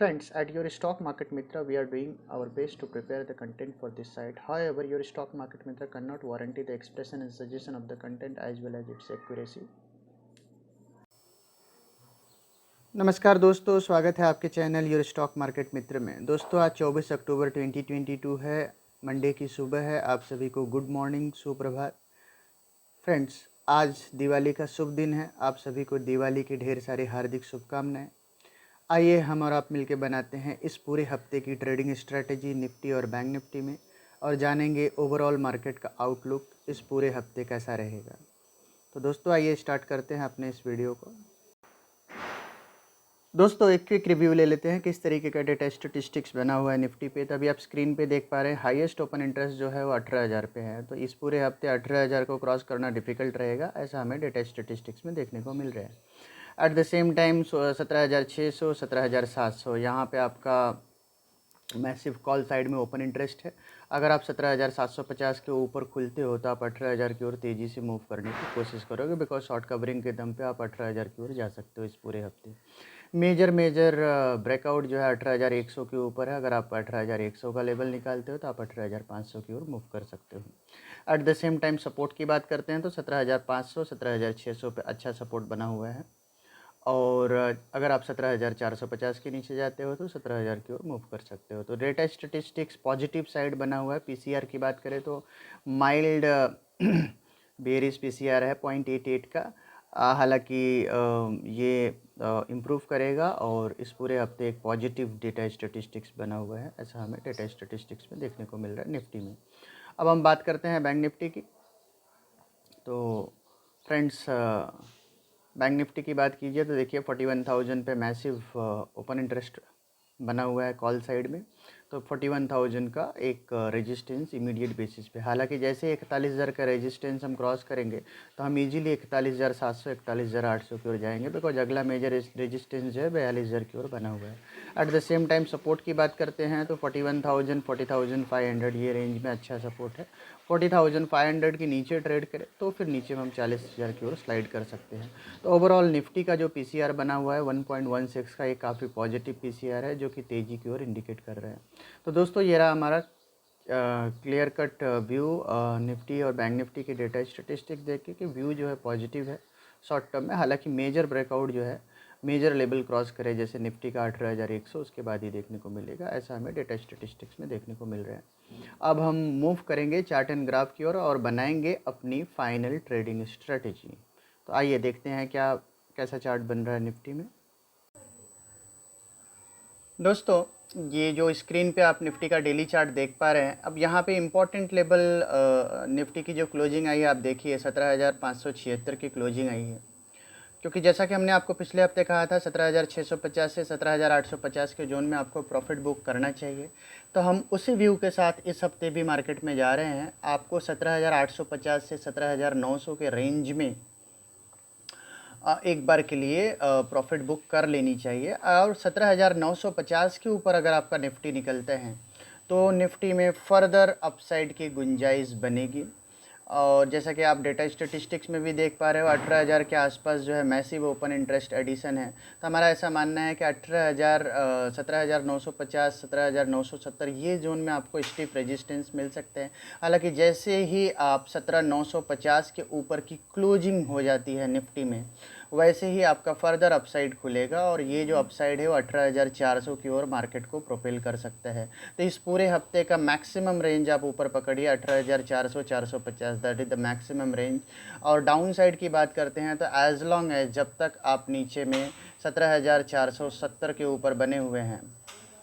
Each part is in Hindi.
Friends, at your Stock Market Mitra, we are doing our best to prepare the content for this site. However, your Stock Market Mitra cannot guarantee the expression and suggestion of the content as well as its accuracy. नमस्कार दोस्तों, स्वागत है आपके चैनल योर स्टॉक मार्केट मित्र में। दोस्तों, आज 24 अक्टूबर 2022 है, मंडे की सुबह है। आप सभी को गुड मॉर्निंग, सुप्रभात। फ्रेंड्स, आज दिवाली का शुभ दिन है। आप सभी को दिवाली की ढेर सारी हार्दिक शुभकामनाएं। आइए हम और आप मिलकर बनाते हैं इस पूरे हफ्ते की ट्रेडिंग स्ट्रेटजी निफ्टी और बैंक निफ्टी में, और जानेंगे ओवरऑल मार्केट का आउटलुक इस पूरे हफ्ते कैसा रहेगा। तो दोस्तों, आइए स्टार्ट करते हैं अपने इस वीडियो को। दोस्तों, एक क्विक रिव्यू ले लेते हैं किस तरीके का डेटा स्टेटिस्टिक्स बना हुआ है निफ्टी पे। तभी आप स्क्रीन पे देख पा रहे हैं, हाईएस्ट ओपन इंटरेस्ट जो है वो 18,000 पे है। तो इस पूरे हफ्ते 18,000 को क्रॉस करना डिफिकल्ट रहेगा, ऐसा हमें डेटा स्टेटिस्टिक्स में देखने को मिल रहा है। एट द सेम टाइम 17,600, 17,700 यहाँ पे आपका मैसिव कॉल साइड में ओपन इंटरेस्ट है। अगर आप 17,750 के ऊपर खुलते हो तो आप 18,000 की ओर तेज़ी से मूव करने की कोशिश करोगे, बिकॉज शॉर्ट कवरिंग के दम पे आप 18,000 की ओर जा सकते हो इस पूरे हफ्ते। मेजर ब्रेकआउट जो है 18,100 के ऊपर है। अगर आप 18,100 का लेवल निकालते हो तो आप 18,500 की ओर मूव कर सकते हो। At the same time support की बात करते हैं तो 17,500, 17,600 पे अच्छा सपोर्ट बना हुआ है। और अगर आप 17,450 के नीचे जाते हो तो 17,000 की ओर मूव कर सकते हो। तो डेटा स्टेटिस्टिक्स पॉजिटिव साइड बना हुआ है। पीसीआर की बात करें तो माइल्ड बेरिश पीसीआर है 0.88 का। हालांकि ये इम्प्रूव करेगा और इस पूरे हफ्ते एक पॉजिटिव डेटा स्टेटिस्टिक्स बना हुआ है, ऐसा हमें डेटा स्टेटिस्टिक्स में देखने को मिल रहा है निफ्टी में। अब हम बात करते हैं बैंक निफ्टी की। तो फ्रेंड्स, बैंक निफ्टी की बात कीजिए तो देखिए 41,000 पे मैसिव ओपन इंटरेस्ट बना हुआ है कॉल साइड में। तो 41,000 का एक रेजिस्टेंस इमीडिएट बेसिस पे, हालांकि जैसे 41,000 का रेजिस्टेंस हम क्रॉस करेंगे तो हम इजीली 41,700, 41,800 की ओर जाएंगे, बिकॉज अगला मेजर रेजिस्टेंस जो है 42,000 की ओर बना हुआ है। At the same time support की बात करते हैं तो 41,000, 40,500 ये रेंज में अच्छा सपोर्ट है। 40,500 के नीचे ट्रेड करें तो फिर नीचे में हम 40,000 की ओर स्लाइड कर सकते हैं। तो ओवरऑल निफ्टी का जो पीसीआर बना हुआ है 1.16 का, एक काफ़ी पॉजिटिव पीसीआर है जो कि तेज़ी की ओर इंडिकेट कर रहे हैं। तो दोस्तों, ये रहा हमारा क्लियर कट व्यू निफ्टी और बैंक निफ्टी की डेटा स्टेटिस्टिक्स देख के कि व्यू जो है पॉजिटिव है शॉर्ट टर्म में। हालांकि मेजर ब्रेकआउट जो है मेजर लेवल क्रॉस करे, जैसे निफ्टी का 18,100, उसके बाद ही देखने को मिलेगा, ऐसा हमें डेटा स्टेटिस्टिक्स में देखने को मिल रहा है। अब हम मूव करेंगे चार्ट एंड ग्राफ की ओर और बनाएंगे अपनी फाइनल ट्रेडिंग स्ट्रेटेजी। तो आइए देखते हैं कैसा चार्ट बन रहा है निफ्टी में। दोस्तों, ये जो स्क्रीन पे आप निफ्टी का डेली चार्ट देख पा रहे हैं, अब यहाँ पे इम्पॉर्टेंट लेवल निफ्टी की जो क्लोजिंग आई है आप देखिए 17,576 की क्लोजिंग आई है। क्योंकि जैसा कि हमने आपको पिछले हफ्ते कहा था 17,650 से 17,850 के जोन में आपको प्रॉफिट बुक करना चाहिए, तो हम उसी व्यू के साथ इस हफ्ते भी मार्केट में जा रहे हैं। आपको 17,850 से 17,900 के रेंज में एक बार के लिए प्रॉफिट बुक कर लेनी चाहिए। और 17,950 के ऊपर अगर आपका निफ्टी निकलते हैं तो निफ्टी में फर्दर अपसाइड की गुंजाइश बनेगी। और जैसा कि आप डेटा स्टेटिस्टिक्स में भी देख पा रहे हो 18,000 के आसपास जो है मैसिव ओपन इंटरेस्ट एडिशन है। तो हमारा ऐसा मानना है कि 18,000, 17,950, 17,970 ये जोन में आपको स्टीप रेजिस्टेंस मिल सकते हैं। हालांकि जैसे ही आप 17,950 के ऊपर की क्लोजिंग हो जाती है निफ्टी में, वैसे ही आपका फर्दर अपसाइड खुलेगा और ये जो अपसाइड है वो 18,400 की ओर मार्केट को प्रोपेल कर सकता है। तो इस पूरे हफ्ते का मैक्सिमम रेंज आप ऊपर पकड़िए 18,400, 450, that is the maximum range. और डाउन साइड की बात करते हैं तो एज लॉन्ग एज जब तक आप नीचे में 17,470 के ऊपर बने हुए हैं,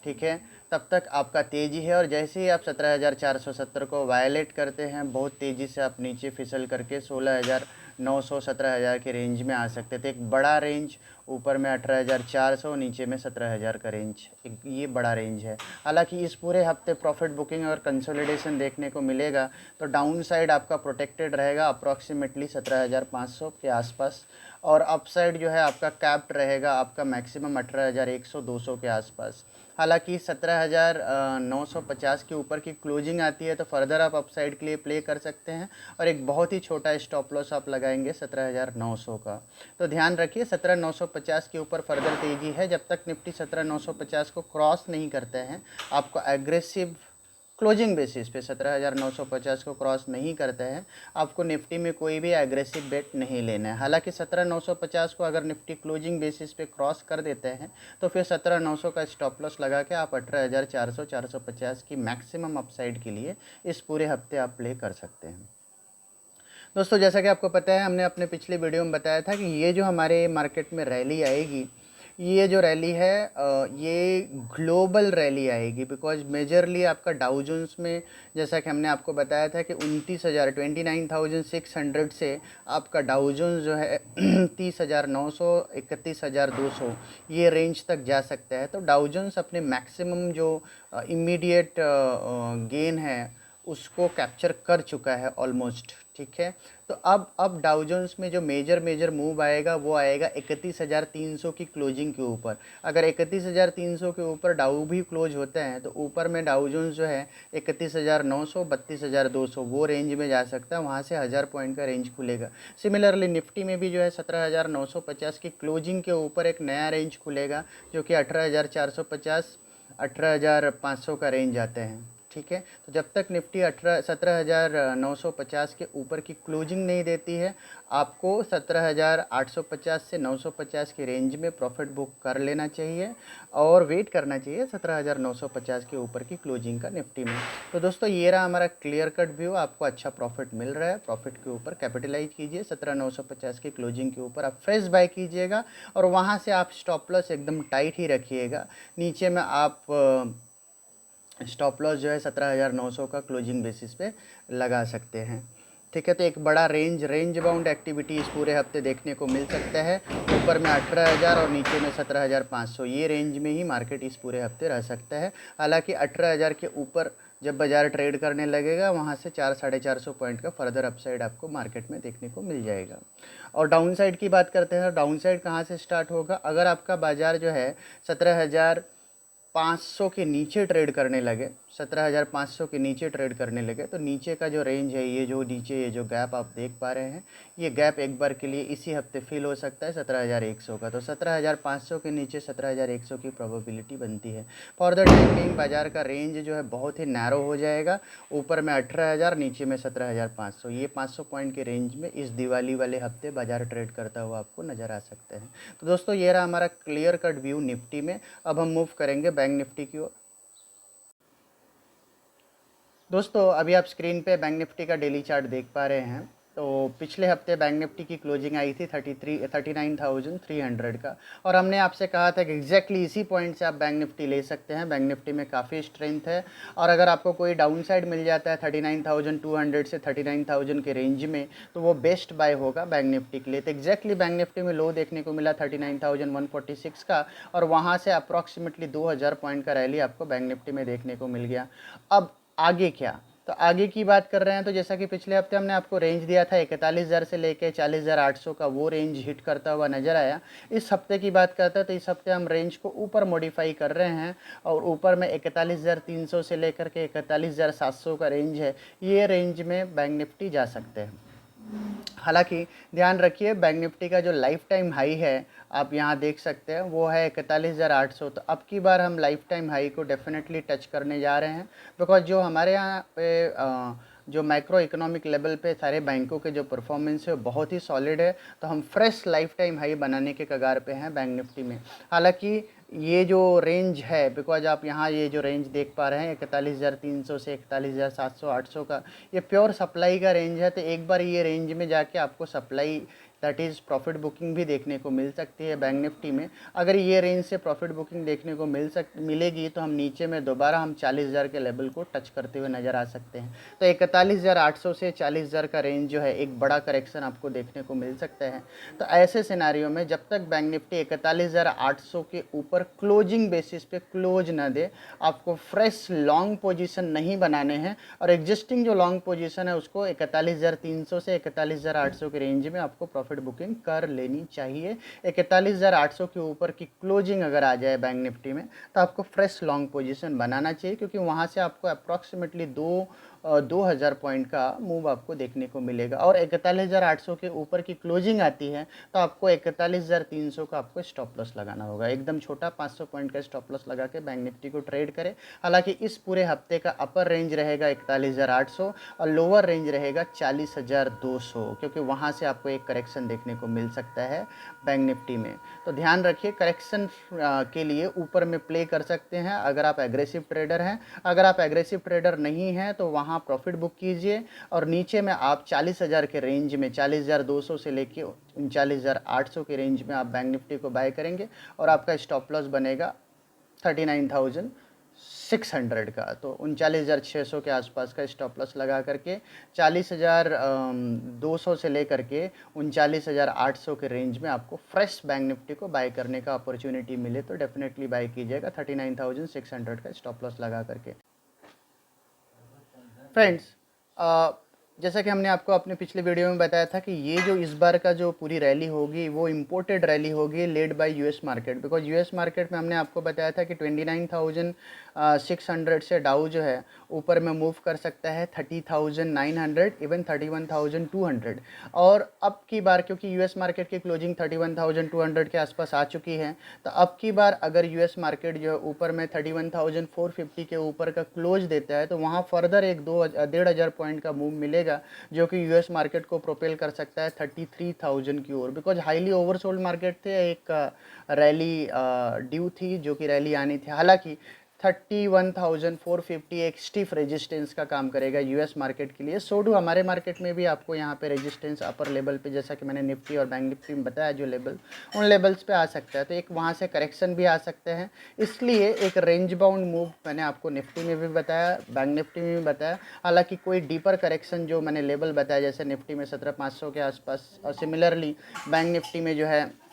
ठीक है, तब तक आपका तेज़ी है। और जैसे ही आप 17,470 को वायलेट करते हैं, बहुत तेज़ी से आप नीचे फिसल करके 16,900, 17,000 के रेंज में आ सकते थे। एक बड़ा रेंज ऊपर में 18,400, नीचे में 17,000 का रेंज, एक ये बड़ा रेंज है। हालांकि इस पूरे हफ्ते प्रॉफिट बुकिंग और कंसोलिडेशन देखने को मिलेगा, तो डाउन साइड आपका प्रोटेक्टेड रहेगा अप्रॉक्सीमेटली 17,500 के आसपास। और अपसाइड जो है आपका कैप्ड रहेगा, आपका मैक्सिमम 18,100-200 के आसपास। हालांकि 17,950 के ऊपर की क्लोजिंग आती है तो फर्दर आप अपसाइड के लिए प्ले कर सकते हैं, और एक बहुत ही छोटा स्टॉप लॉस आप लगाएंगे 17,900 का। तो ध्यान रखिए 17,950 के ऊपर फर्दर तेज़ी है, जब तक निफ्टी 17,950 को क्रॉस नहीं करते हैं आपको एग्रेसिव क्लोजिंग बेसिस पे 17,950 को क्रॉस नहीं करते हैं, आपको निफ्टी में कोई भी एग्रेसिव बेट नहीं लेना है। हालांकि 17,950 को अगर निफ्टी क्लोजिंग बेसिस पे क्रॉस कर देते हैं तो फिर 17,900 का स्टॉप लॉस लगा के आप 18,400-450 की मैक्सिमम अपसाइड के लिए इस पूरे हफ्ते आप प्ले कर सकते हैं। दोस्तों जैसा कि आपको पता है, हमने अपने पिछले वीडियो में बताया था कि ये जो हमारे मार्केट में रैली आएगी, ये जो रैली है ये ग्लोबल रैली आएगी, बिकॉज मेजरली आपका डाउ जोन्स में जैसा कि हमने आपको बताया था कि 29,600 से आपका डाउ जोन्स जो है 30,900 31,200 ये रेंज तक जा सकता है। तो डाउ जोन्स अपने मैक्सिमम जो इमीडिएट गेन है उसको कैप्चर कर चुका है ऑलमोस्ट, ठीक है। तो अब डाउ जोन्स में जो मेजर मूव आएगा वो आएगा 31,300 की क्लोजिंग के ऊपर। अगर 31,300 के ऊपर डाउ भी क्लोज होते हैं तो ऊपर में डाउ जोन्स जो है 31,900 32,200 वो रेंज में जा सकता है, वहाँ से 1000 पॉइंट का रेंज खुलेगा। सिमिलरली निफ्टी में भी जो है 17,950 की क्लोजिंग के ऊपर एक नया रेंज खुलेगा जो कि 18,450 18,500 का रेंज आते हैं, ठीक है। तो जब तक निफ्टी 17,950 के ऊपर की क्लोजिंग नहीं देती है, आपको 17,850 से 950 की रेंज में प्रॉफिट बुक कर लेना चाहिए और वेट करना चाहिए 17,950 के ऊपर की क्लोजिंग का निफ्टी में। तो दोस्तों ये रहा हमारा क्लियर कट व्यू, आपको अच्छा प्रॉफिट मिल रहा है, प्रॉफिट के ऊपर कैपिटलाइज कीजिए, 17,950 की क्लोजिंग के ऊपर आप फ्रेश बाय कीजिएगा और वहाँ से आप स्टॉप लॉस एकदम टाइट ही रखिएगा। नीचे में आप स्टॉप लॉस जो है 17,900 का क्लोजिंग बेसिस पे लगा सकते हैं, ठीक है। तो एक बड़ा रेंज बाउंड एक्टिविटी इस पूरे हफ्ते देखने को मिल सकता है। ऊपर में 18,000 और नीचे में 17,500 ये रेंज में ही मार्केट इस पूरे हफ्ते रह सकता है। हालांकि 18,000 के ऊपर जब बाज़ार ट्रेड करने लगेगा वहाँ से 400-450 पॉइंट का फर्दर अपसाइड आपको मार्केट में देखने को मिल जाएगा। और डाउन साइड की बात करते हैं, डाउन साइड कहाँ से स्टार्ट होगा? अगर आपका बाज़ार जो है 17,500 के नीचे ट्रेड करने लगे, 17,500 के नीचे ट्रेड करने लगे तो नीचे का जो रेंज है, ये जो नीचे ये जो गैप आप देख पा रहे हैं, ये गैप एक बार के लिए इसी हफ्ते फिल हो सकता है 17,100 का। तो 17,500 के नीचे 17,100 की प्रोबेबिलिटी बनती है। फॉर द टाइम बिंग बाज़ार का रेंज जो है बहुत ही नैरो हो जाएगा, ऊपर में 18,000 नीचे में 17,500, ये 500 पॉइंट के रेंज में इस दिवाली वाले हफ्ते बाज़ार ट्रेड करता हुआ आपको नज़र आ सकते हैं। तो दोस्तों ये रहा हमारा क्लियर कट व्यू निफ्टी में। अब हम मूव करेंगे बैंक निफ्टी की ओर। दोस्तों अभी आप स्क्रीन पे बैंक निफ्टी का डेली चार्ट देख पा रहे हैं। तो पिछले हफ्ते बैंक निफ्टी की क्लोजिंग आई थी 39,300 का, और हमने आपसे कहा था कि एग्जैक्टली इसी पॉइंट से आप बैंक निफ्टी ले सकते हैं। बैंक निफ्टी में काफ़ी स्ट्रेंथ है, और अगर आपको कोई डाउन साइड मिल जाता है 39,200 से 39,000 के रेंज में तो वो बेस्ट बाय होगा बैंक निफ्टी के लिए। तो एग्जैक्टली बैंक निफ्टी में लो देखने को मिला 39,146 का, और वहाँ से अप्रॉक्सीमेटली 2,000 पॉइंट का रैली आपको बैंक निफ्टी में देखने को मिल गया। अब आगे क्या? तो आगे की बात कर रहे हैं तो जैसा कि पिछले हफ्ते हमने आपको रेंज दिया था 41,000 से लेके 40,800 का, वो रेंज हिट करता हुआ नज़र आया। इस हफ्ते की बात करते हैं तो इस हफ्ते हम रेंज को ऊपर मॉडिफाई कर रहे हैं, और ऊपर में 41,300 से लेकर के 41,700 का रेंज है, ये रेंज में बैंक निफ्टी जा सकते हैं। हालांकि ध्यान रखिए बैंक निफ्टी का जो लाइफ टाइम हाई है आप यहाँ देख सकते हैं वो है 41,800। तो अब की बार हम लाइफ टाइम हाई को डेफिनेटली टच करने जा रहे हैं, बिकॉज जो हमारे यहाँ पे जो मैक्रो इकोनॉमिक लेवल पे सारे बैंकों के जो परफॉर्मेंस है वो बहुत ही सॉलिड है। तो हम फ्रेश लाइफ टाइम हाई बनाने के कगार पे हैं बैंक निफ्टी में। हालांकि ये जो रेंज है, बिकॉज आप यहाँ ये जो रेंज देख पा रहे हैं 41,300 से 41,700 800 का, ये प्योर सप्लाई का रेंज है। तो एक बार ये रेंज में जाके आपको supply that is profit booking भी देखने को मिल सकती है बैंक निफ्टी में। अगर ये रेंज से प्रॉफिट बुकिंग देखने को मिलेगी तो हम नीचे में दोबारा हम 40,000 के लेवल को टच करते हुए नज़र आ सकते हैं। तो 41,800 से 40,000 का रेंज जो है एक बड़ा करेक्शन आपको देखने को मिल सकता है। तो ऐसे सिनारियों में जब तक बैंक निफ्टी 41,800 के ऊपर क्लोजिंग बेसिस पे क्लोज ना दे, आपको फ्रेश लॉन्ग पोजीशन नहीं बनाने हैं, और एग्जिस्टिंग जो लॉन्ग पोजीशन है उसको 41,300 से 41,800 के रेंज में आपको प्रॉफिट बुकिंग कर लेनी चाहिए। 41,800 के ऊपर की क्लोजिंग अगर आ जाए बैंक निफ्टी में तो आपको फ्रेश लॉन्ग पोजीशन बनाना चाहिए, क्योंकि वहाँ से आपको अप्रॉक्सीमेटली 2,000 पॉइंट का मूव आपको देखने को मिलेगा। और 41,800 के ऊपर की क्लोजिंग आती है तो आपको 41,300 का आपको स्टॉप लॉस लगाना होगा। एकदम छोटा 500 पॉइंट का स्टॉप लॉस लगा के बैंक निफ्टी को ट्रेड करें। हालांकि इस पूरे हफ्ते का अपर रेंज रहेगा 41,800 और लोअर रेंज रहेगा 40,200, क्योंकि वहाँ से आपको एक करेक्शन देखने को मिल सकता है बैंक निफ्टी में। तो ध्यान रखिए, करेक्शन के लिए ऊपर में प्ले कर सकते हैं अगर आप एग्रेसिव ट्रेडर हैं। अगर आप एग्रेसिव ट्रेडर नहीं हैं तो वहाँ प्रॉफिट बुक कीजिए, और नीचे में आप 40,000 के रेंज में 40,200 से लेके 39,800 के रेंज में आप बैंक निफ्टी को बाय करेंगे और आपका स्टॉप लॉस बनेगा 39,600 का। तो 39,600 के आसपास का स्टॉप लॉस लगा करके 40,200 से लेकर के 39,800 के रेंज में आपको फ्रेश बैंक निफ्टी को बाय करने का अपॉर्चुनिटी मिले तो डेफिनेटली बाय कीजिएगा 39,600 का स्टॉप लॉस लगा करके। फ्रेंड्स, जैसा कि हमने आपको अपने पिछले वीडियो में बताया था कि ये जो इस बार का जो पूरी रैली होगी वो इम्पोर्टेड रैली होगी, led by US market. Because US market में हमने आपको बताया था कि 29,600 से डाउ जो है ऊपर में मूव कर सकता है 30,900, इवन 31,200। और अब की बार क्योंकि यूएस मार्केट की क्लोजिंग 31,200 के आसपास आ चुकी है, तो अब की बार अगर यूएस मार्केट जो है ऊपर में 31,450 के ऊपर का क्लोज देता है तो वहाँ फर्दर एक 1,500 पॉइंट का मूव मिलेगा, जो कि यूएस मार्केट को प्रोपेल कर सकता है 33,000 की ओर। बिकॉज हाईली ओवरसोल्ड मार्केट थे, एक रैली ड्यू थी जो कि रैली आनी थी। हालांकि 31,450 एक स्टिफ रेजिस्टेंस का काम करेगा यूएस मार्केट के लिए। सो डू हमारे मार्केट में भी आपको यहाँ पे रेजिस्टेंस अपर लेवल पे, जैसा कि मैंने निफ्टी और बैंक निफ्टी में बताया जो लेवल, उन लेवल्स पे आ सकता है। तो एक वहाँ से करेक्शन भी आ सकते हैं, इसलिए एक रेंज बाउंड मूव मैंने आपको निफ्टी में भी बताया, बैंक निफ्टी में भी बताया। हालांकि कोई डीपर करेक्शन जो मैंने लेवल बताया जैसे निफ्टी में 17,500 के आसपास और सिमिलरली बैंक निफ्टी में जो है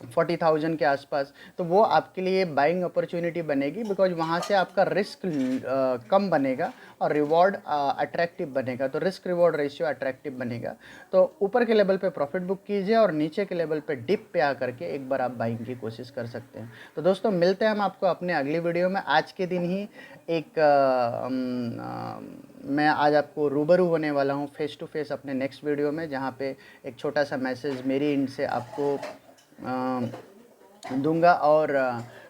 40,000 के आसपास, तो वो आपके लिए बाइंग अपॉर्चुनिटी बनेगी। बिकॉज वहाँ से आपका रिस्क कम बनेगा और रिवॉर्ड अट्रैक्टिव बनेगा। तो रिस्क रिवॉर्ड रेशियो अट्रैक्टिव बनेगा। तो ऊपर के लेवल पे प्रॉफिट बुक कीजिए और नीचे के लेवल पे डिप पे आकर के एक बार आप बाइंग की कोशिश कर सकते हैं। तो दोस्तों, मिलते हैं हम आपको अपने अगली वीडियो में। आज के दिन ही एक मैं आज आपको रूबरू होने वाला हूँ फेस टू फेस अपने नेक्स्ट वीडियो में, जहाँ पे एक छोटा सा मैसेज मेरी एंड से आपको दूंगा और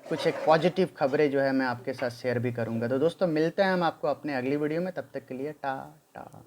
कुछ एक पॉजिटिव खबरें जो है मैं आपके साथ शेयर भी करूंगा। तो दोस्तों, मिलते हैं हम आपको अपने अगली वीडियो में। तब तक के लिए टाटा।